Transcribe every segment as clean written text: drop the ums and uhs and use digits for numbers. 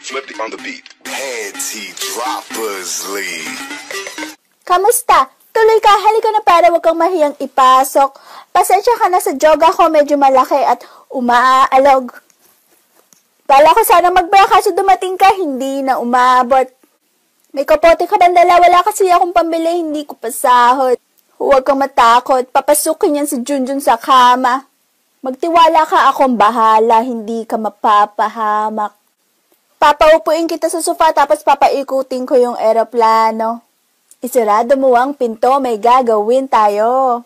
Flip it on the beat. Panty droppers league. Kamusta? Tuloy ka, halika na para wag kang mahiyang ipasok. Pasensya ka na sa joga ko, medyo malaki at umaalog. Bala ko sana mag-bra kaso dumating ka, hindi na umabot. May kapote ka bandala, wala kasi akong pambili, hindi ko pasahod. Huwag kang matakot, papasukin yan si Junjun sa kama. Magtiwala ka, akong bahala, hindi ka mapapahamak. Papaupuin kita sa sofa tapos papaikutin ko yung eroplano. Isarado mo ang pinto, may gagawin tayo.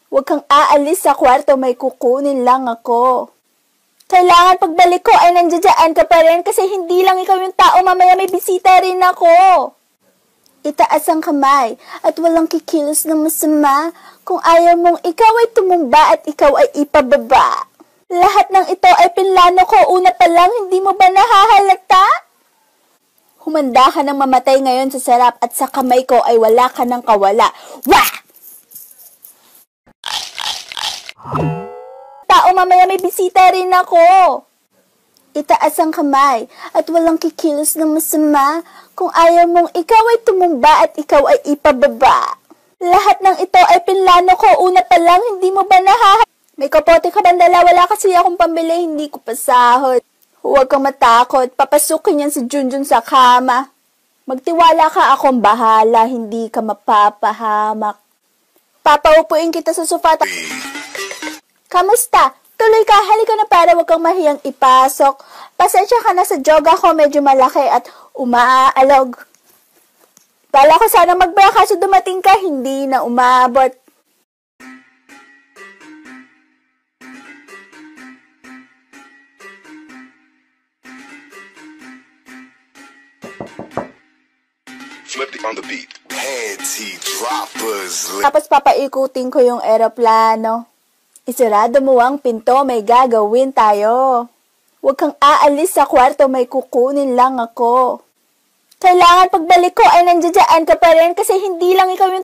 Huwag kang aalis sa kwarto, may kukunin lang ako. Kailangan pagbalik ko ay nandiyan ka pa rin kasi hindi lang ikaw yung tao, mamaya may bisita rin ako. Itaas ang kamay at walang kikilos na masama. Kung ayaw mong ikaw ay tumumba at ikaw ay ipababa. Lahat ng ito ay pinlano ko, una pa lang, hindi mo ba nahahalata? Humanda ka ng mamatay ngayon sa sarap at sa kamay ko ay wala ka ng kawala. Wah! Tao, mamaya may bisita rin ako. Itaas ang kamay at walang kikilos na masama. Kung ayaw mong ikaw ay tumumba at ikaw ay ipababa. Lahat ng ito ay pinlano ko, una pa lang, hindi mo ba nahahalata? May kapote ka bandala, wala kasi akong pambili, hindi ko pasahod. Huwag kang matakot, papasukin yan si Junjun sa kama. Magtiwala ka, akong bahala, hindi ka mapapahamak. Papaupuin kita sa sofa. Kamusta? Tuloy ka, halika na para wag kang mahiyang ipasok. Pasensya ka na sa joga ko, medyo malaki at umaalog. Bala ko sana mag-bra kaso dumating ka, hindi na umabot. Flip it on the beat. Panty droppers league. Tapos papaikutin ko yung eroplano. Isarado mo ang pinto, may gagawin tayo. Huwag kang aalis sa kwarto, may kukunin lang ako. Kailangan pagbalik ko ay nandiyan ka pa rin kasi hindi lang ikaw yung